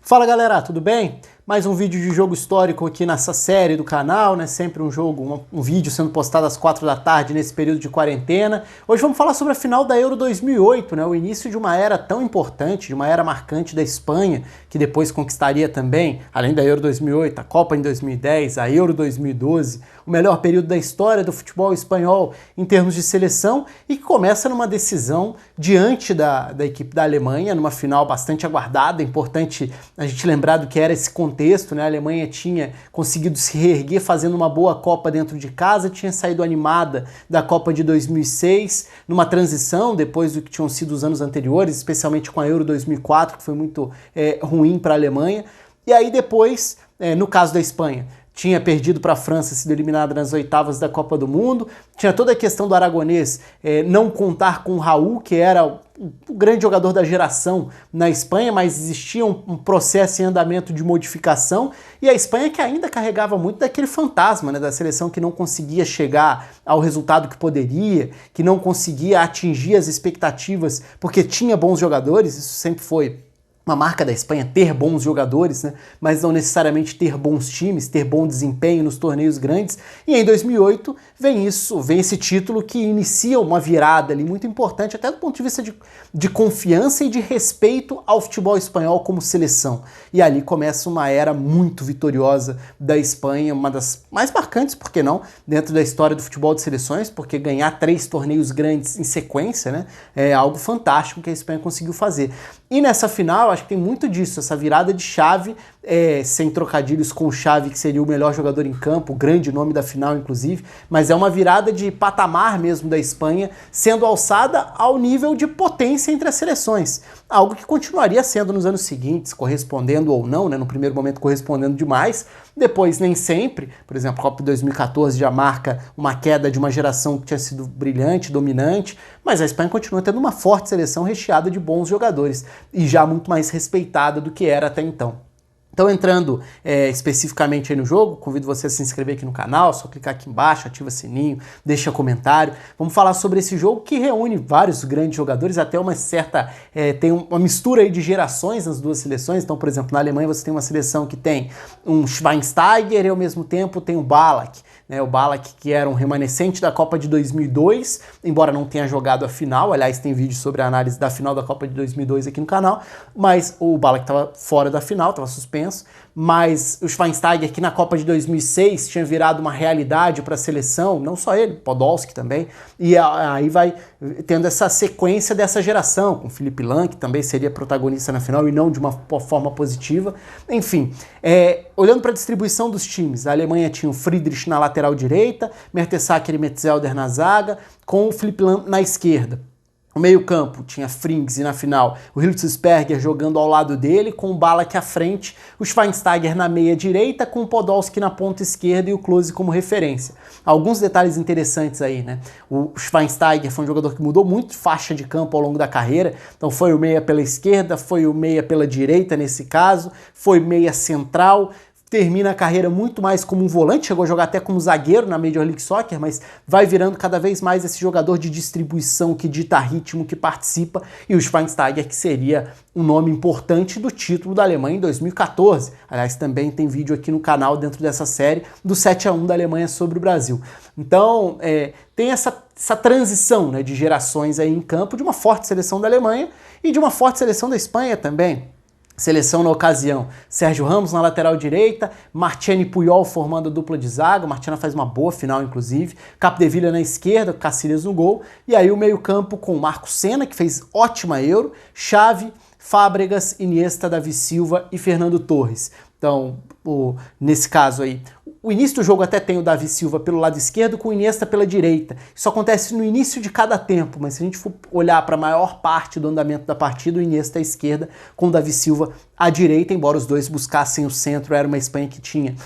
Fala galera, tudo bem? Mais um vídeo de jogo histórico aqui nessa série do canal, né? Sempre um jogo, um vídeo sendo postado às 4 da tarde nesse período de quarentena. Hoje vamos falar sobre a final da Euro 2008, né? O início de uma era tão importante, de uma era marcante da Espanha, que depois conquistaria também, além da Euro 2008, a Copa em 2010, a Euro 2012, o melhor período da história do futebol espanhol em termos de seleção e que começa numa decisão diante da equipe da Alemanha, numa final bastante aguardada. É importante a gente lembrar do que era esse contexto, né? A Alemanha tinha conseguido se reerguer fazendo uma boa Copa dentro de casa, tinha saído animada da Copa de 2006, numa transição depois do que tinham sido os anos anteriores, especialmente com a Euro 2004, que foi muito ruim para a Alemanha. E aí depois, no caso da Espanha, tinha perdido para a França, sido eliminada nas oitavas da Copa do Mundo. Tinha toda a questão do aragonês não contar com o Raul, que era o grande jogador da geração na Espanha, mas existia um processo em andamento de modificação. E a Espanha que ainda carregava muito daquele fantasma, né, da seleção que não conseguia chegar ao resultado que poderia, que não conseguia atingir as expectativas porque tinha bons jogadores. Isso sempre foi uma marca da Espanha, ter bons jogadores, né? Mas não necessariamente ter bons times, ter bom desempenho nos torneios grandes. E em 2008 vem esse título que inicia uma virada ali muito importante, até do ponto de vista de confiança e de respeito ao futebol espanhol como seleção. E ali começa uma era muito vitoriosa da Espanha, uma das mais marcantes, por que não, dentro da história do futebol de seleções, porque ganhar 3 torneios grandes em sequência, né, é algo fantástico que a Espanha conseguiu fazer. E nessa final, acho que tem muito disso, essa virada de chave, sem trocadilhos com o Xavi, que seria o melhor jogador em campo, o grande nome da final, inclusive, mas é uma virada de patamar mesmo da Espanha, sendo alçada ao nível de potência entre as seleções. Algo que continuaria sendo nos anos seguintes, correspondendo ou não, né? No primeiro momento correspondendo demais, depois nem sempre. Por exemplo, a Copa de 2014 já marca uma queda de uma geração que tinha sido brilhante, dominante, mas a Espanha continua tendo uma forte seleção recheada de bons jogadores e já muito mais respeitada do que era até então. Então, entrando especificamente aí no jogo, convido você a se inscrever aqui no canal, só clicar aqui embaixo, ativa o sininho, deixa comentário. Vamos falar sobre esse jogo que reúne vários grandes jogadores, até uma certa... tem uma mistura aí de gerações nas duas seleções. Então, por exemplo, na Alemanha você tem uma seleção que tem um Schweinsteiger e ao mesmo tempo tem o Ballack. O Ballack, que era um remanescente da Copa de 2002, embora não tenha jogado a final. Aliás, tem vídeo sobre a análise da final da Copa de 2002 aqui no canal, mas o Ballack estava fora da final, estava suspenso. Mas o Schweinsteiger, que na Copa de 2006 tinha virado uma realidade para a seleção, não só ele, Podolski também, e aí vai tendo essa sequência dessa geração, com Philipp Lahm, que também seria protagonista na final e não de uma forma positiva. Enfim, olhando para a distribuição dos times, a Alemanha tinha o Friedrich na lateral direita, Mertesacker e Metzelder na zaga, com o Philipp Lahm na esquerda. O meio-campo tinha Frings e na final o Hitzlsperger jogando ao lado dele, com o Ballack à frente, o Schweinsteiger na meia-direita, com o Podolski na ponta esquerda e o Klose como referência. Alguns detalhes interessantes aí, né? O Schweinsteiger foi um jogador que mudou muito de faixa de campo ao longo da carreira, então foi o meia pela esquerda, foi o meia pela direita nesse caso, foi meia central. Termina a carreira muito mais como um volante, chegou a jogar até como zagueiro na Major League Soccer, mas vai virando cada vez mais esse jogador de distribuição que dita ritmo, que participa, e o Schweinsteiger, que seria um nome importante do título da Alemanha em 2014. Aliás, também tem vídeo aqui no canal dentro dessa série do 7-1 da Alemanha sobre o Brasil. Então, tem essa transição, né, de gerações aí em campo, de uma forte seleção da Alemanha e de uma forte seleção da Espanha também. Seleção na ocasião, Sérgio Ramos na lateral direita, Marchena e Puyol formando a dupla de zaga. O Marchena faz uma boa final, inclusive. Capdevila na esquerda, Casillas no gol. E aí o meio-campo com Marco Senna, que fez ótima Euro, Xavi, Fábregas, Iniesta, Davi Silva e Fernando Torres. Então, nesse caso aí, o início do jogo até tem o Davi Silva pelo lado esquerdo com o Iniesta pela direita. Isso acontece no início de cada tempo, mas se a gente for olhar para a maior parte do andamento da partida, o Iniesta à esquerda com o Davi Silva à direita, embora os dois buscassem o centro, era uma Espanha que tinha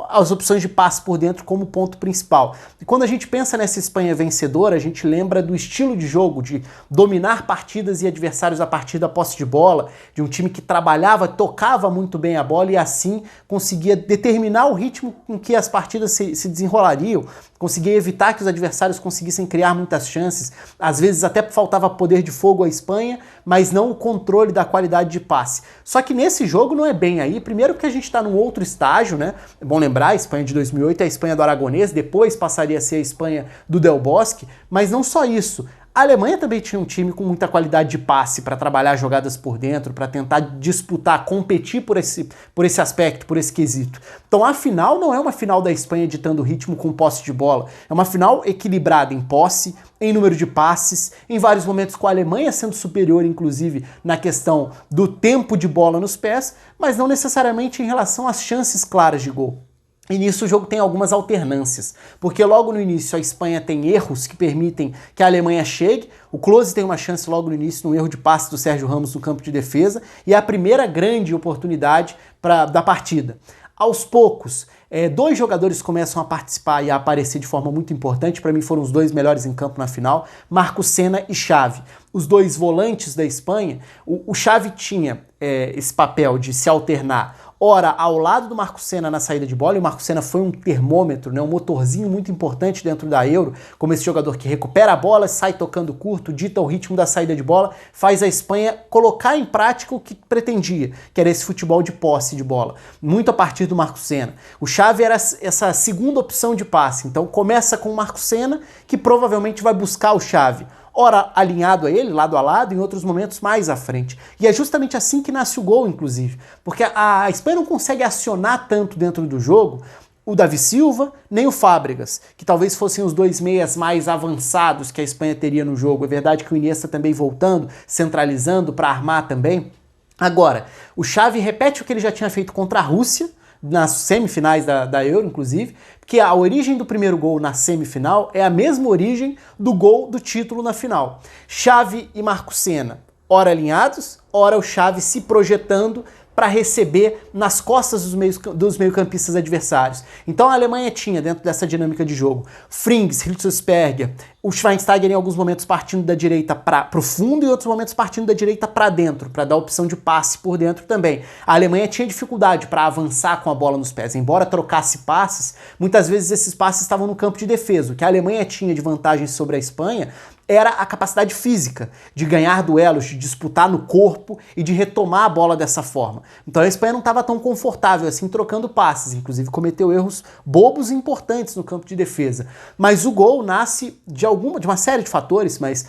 as opções de passe por dentro como ponto principal. E quando a gente pensa nessa Espanha vencedora, a gente lembra do estilo de jogo, de dominar partidas e adversários a partir da posse de bola, de um time que trabalhava, tocava muito bem a bola e assim conseguia determinar o ritmo com que as partidas se desenrolariam, conseguia evitar que os adversários conseguissem criar muitas chances, às vezes até faltava poder de fogo à Espanha, mas não o controle da qualidade de passe. Só que nesse jogo não é bem aí, primeiro porque a gente está num outro estágio, né? É bom lembrar, a Espanha de 2008 é a Espanha do Aragonês, depois passaria a ser a Espanha do Del Bosque, mas não só isso. A Alemanha também tinha um time com muita qualidade de passe para trabalhar jogadas por dentro, para tentar disputar, competir por esse aspecto, por esse quesito. Então a final não é uma final da Espanha ditando ritmo com posse de bola, é uma final equilibrada em posse, em número de passes, em vários momentos com a Alemanha sendo superior, inclusive, na questão do tempo de bola nos pés, mas não necessariamente em relação às chances claras de gol. E nisso o jogo tem algumas alternâncias, porque logo no início a Espanha tem erros que permitem que a Alemanha chegue, o Klose tem uma chance logo no início num erro de passe do Sérgio Ramos no campo de defesa, e é a primeira grande oportunidade da partida. Aos poucos, dois jogadores começam a participar e a aparecer de forma muito importante, para mim foram os dois melhores em campo na final, Marcos Senna e Xavi. Os dois volantes da Espanha, o Xavi tinha esse papel de se alternar, ora ao lado do Marcos Senna na saída de bola, e o Marcos Senna foi um termômetro, né, um motorzinho muito importante dentro da Euro, como esse jogador que recupera a bola, sai tocando curto, dita o ritmo da saída de bola, faz a Espanha colocar em prática o que pretendia, que era esse futebol de posse de bola, muito a partir do Marcos Senna. O Xavi era essa segunda opção de passe, então começa com o Marcos Senna, que provavelmente vai buscar o Xavi, ora alinhado a ele, lado a lado, em outros momentos mais à frente. E é justamente assim que nasce o gol, inclusive. Porque a Espanha não consegue acionar tanto dentro do jogo o Davi Silva, nem o Fábregas, que talvez fossem os dois meias mais avançados que a Espanha teria no jogo. É verdade que o Iniesta também voltando, centralizando para armar também. Agora, o Xavi repete o que ele já tinha feito contra a Rússia, nas semifinais da Euro, inclusive, porque a origem do primeiro gol na semifinal é a mesma origem do gol do título na final. Xavi e Marcos Senna, ora alinhados, ora o Xavi se projetando para receber nas costas dos meio-campistas adversários. Então a Alemanha tinha, dentro dessa dinâmica de jogo, Frings, Hitzelsperger, o Schweinsteiger em alguns momentos partindo da direita para o fundo e em outros momentos partindo da direita para dentro, para dar opção de passe por dentro também. A Alemanha tinha dificuldade para avançar com a bola nos pés. Embora trocasse passes, muitas vezes esses passes estavam no campo de defesa. O que a Alemanha tinha de vantagem sobre a Espanha era a capacidade física de ganhar duelos, de disputar no corpo e de retomar a bola dessa forma. Então a Espanha não estava tão confortável assim trocando passes, inclusive cometeu erros bobos e importantes no campo de defesa. Mas o gol nasce de uma série de fatores, mas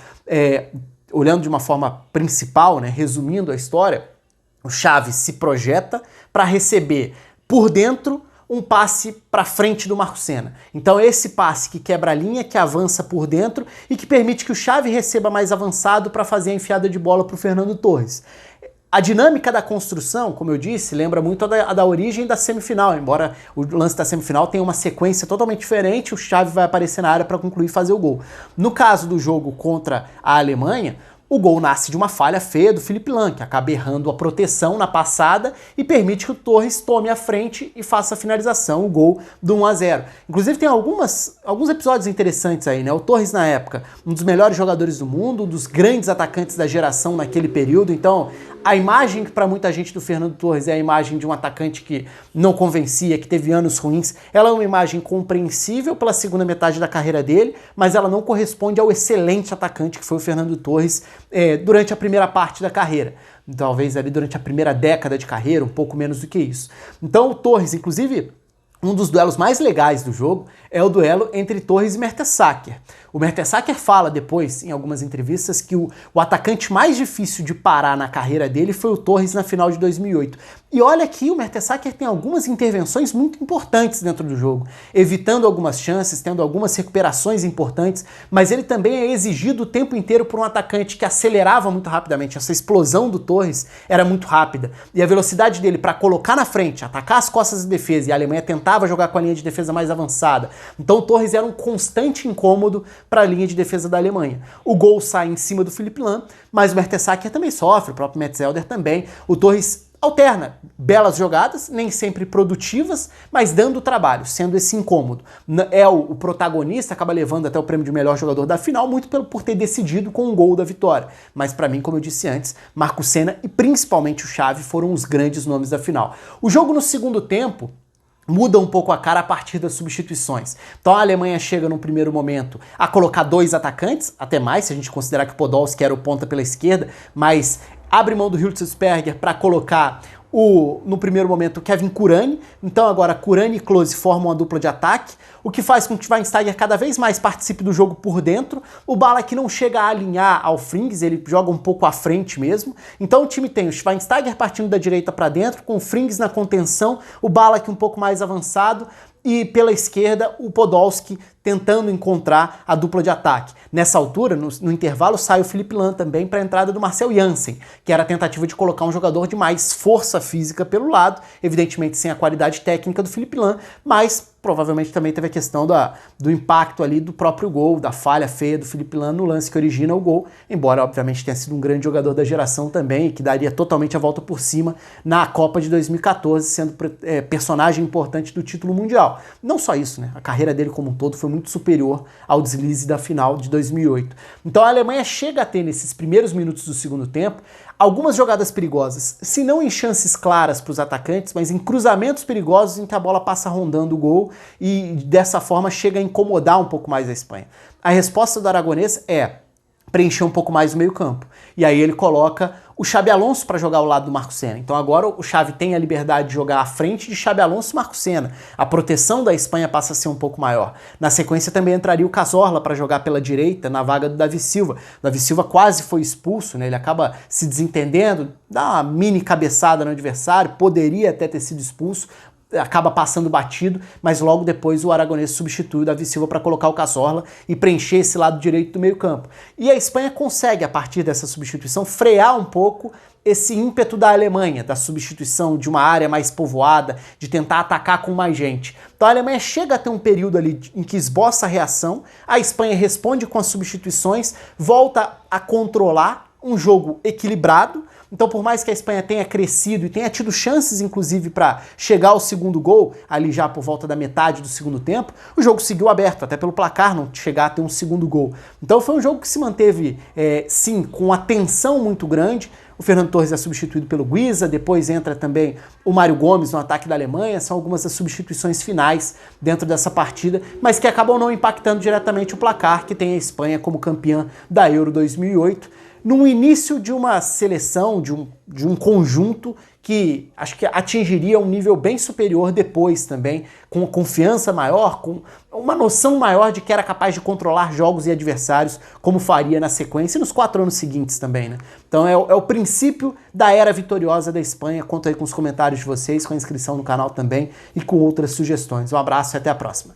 olhando de uma forma principal, né, resumindo a história, o Xavi se projeta para receber por dentro um passe para frente do Marcos Senna. Então esse passe que quebra a linha, que avança por dentro e que permite que o Xavi receba mais avançado para fazer a enfiada de bola para o Fernando Torres. A dinâmica da construção, como eu disse, lembra muito a da origem da semifinal, embora o lance da semifinal tenha uma sequência totalmente diferente, o Xavi vai aparecer na área para concluir e fazer o gol. No caso do jogo contra a Alemanha, o gol nasce de uma falha feia do Philipp Lahm, que acaba errando a proteção na passada e permite que o Torres tome a frente e faça a finalização, o gol do 1-0. Inclusive tem alguns episódios interessantes aí, né? O Torres, na época, um dos melhores jogadores do mundo, um dos grandes atacantes da geração naquele período, então a imagem que para muita gente do Fernando Torres é a imagem de um atacante que não convencia, que teve anos ruins, ela é uma imagem compreensível pela segunda metade da carreira dele, mas ela não corresponde ao excelente atacante que foi o Fernando Torres durante a primeira parte da carreira. Talvez ali durante a primeira década de carreira, um pouco menos do que isso. Então o Torres, inclusive, um dos duelos mais legais do jogo é o duelo entre Torres e Mertesacker. O Mertesacker fala depois, em algumas entrevistas, que o atacante mais difícil de parar na carreira dele foi o Torres na final de 2008. E olha que o Mertesacker tem algumas intervenções muito importantes dentro do jogo, evitando algumas chances, tendo algumas recuperações importantes, mas ele também é exigido o tempo inteiro por um atacante que acelerava muito rapidamente. Essa explosão do Torres era muito rápida. E a velocidade dele para colocar na frente, atacar as costas de defesa, e a Alemanha tentava jogar com a linha de defesa mais avançada. Então o Torres era um constante incômodo para a linha de defesa da Alemanha. O gol sai em cima do Philipp Lahm, mas o Mertesacker também sofre, o próprio Metzelder também. O Torres alterna belas jogadas, nem sempre produtivas, mas dando trabalho, sendo esse incômodo. É o protagonista, acaba levando até o prêmio de melhor jogador da final, muito por ter decidido com um gol da vitória. Mas para mim, como eu disse antes, Marco Senna e principalmente o Xavi foram os grandes nomes da final. O jogo no segundo tempo muda um pouco a cara a partir das substituições. Então a Alemanha chega num primeiro momento a colocar 2 atacantes, até mais, se a gente considerar que o Podolski era o ponta pela esquerda, mas abre mão do Hitzlsperger para colocar no primeiro momento, o Kevin Kurani. Então agora Kurani e Klose formam uma dupla de ataque, o que faz com que o Schweinsteiger cada vez mais participe do jogo por dentro. O Ballack não chega a alinhar ao Frings, ele joga um pouco à frente mesmo. Então o time tem o Schweinsteiger partindo da direita para dentro, com o Frings na contenção, o Ballack um pouco mais avançado, e pela esquerda o Podolski tentando encontrar a dupla de ataque. Nessa altura, no intervalo, sai o Philipp Lahm também para a entrada do Marcel Jansen, que era a tentativa de colocar um jogador de mais força física pelo lado, evidentemente sem a qualidade técnica do Philipp Lahm, mas provavelmente também teve a questão do impacto ali do próprio gol, da falha feia do Philipp Lahm no lance que origina o gol, embora obviamente tenha sido um grande jogador da geração também, e que daria totalmente a volta por cima na Copa de 2014, sendo personagem importante do título mundial. Não só isso, né? A carreira dele como um todo foi muito superior ao deslize da final de 2008. Então a Alemanha chega a ter, nesses primeiros minutos do segundo tempo, algumas jogadas perigosas, se não em chances claras para os atacantes, mas em cruzamentos perigosos em que a bola passa rondando o gol e dessa forma chega a incomodar um pouco mais a Espanha. A resposta do Aragonês é preencher um pouco mais o meio-campo. E aí ele coloca o Xabi Alonso para jogar ao lado do Marco Senna. Então agora o Xavi tem a liberdade de jogar à frente de Xabi Alonso e Marco Senna. A proteção da Espanha passa a ser um pouco maior. Na sequência também entraria o Cazorla para jogar pela direita, na vaga do Davi Silva. O Davi Silva quase foi expulso, né? Ele acaba se desentendendo, dá uma mini cabeçada no adversário, poderia até ter sido expulso, acaba passando batido, mas logo depois o Aragonês substitui o Davi Silva para colocar o Cazorla e preencher esse lado direito do meio campo. E a Espanha consegue, a partir dessa substituição, frear um pouco esse ímpeto da Alemanha, da substituição de uma área mais povoada, de tentar atacar com mais gente. Então a Alemanha chega a ter um período ali em que esboça a reação, a Espanha responde com as substituições, volta a controlar um jogo equilibrado. Então, por mais que a Espanha tenha crescido e tenha tido chances, inclusive, para chegar ao segundo gol, ali já por volta da metade do segundo tempo, o jogo seguiu aberto, até pelo placar não chegar a ter um segundo gol. Então foi um jogo que se manteve, sim, com atenção muito grande. O Fernando Torres é substituído pelo Guiza, depois entra também o Mário Gomes no ataque da Alemanha, são algumas das substituições finais dentro dessa partida, mas que acabam não impactando diretamente o placar, que tem a Espanha como campeã da Euro 2008. No início de uma seleção, de um conjunto que acho que atingiria um nível bem superior depois também, com confiança maior, com uma noção maior de que era capaz de controlar jogos e adversários, como faria na sequência e nos 4 anos seguintes também, né? Então é o princípio da era vitoriosa da Espanha. Conto aí com os comentários de vocês, com a inscrição no canal também e com outras sugestões. Um abraço e até a próxima.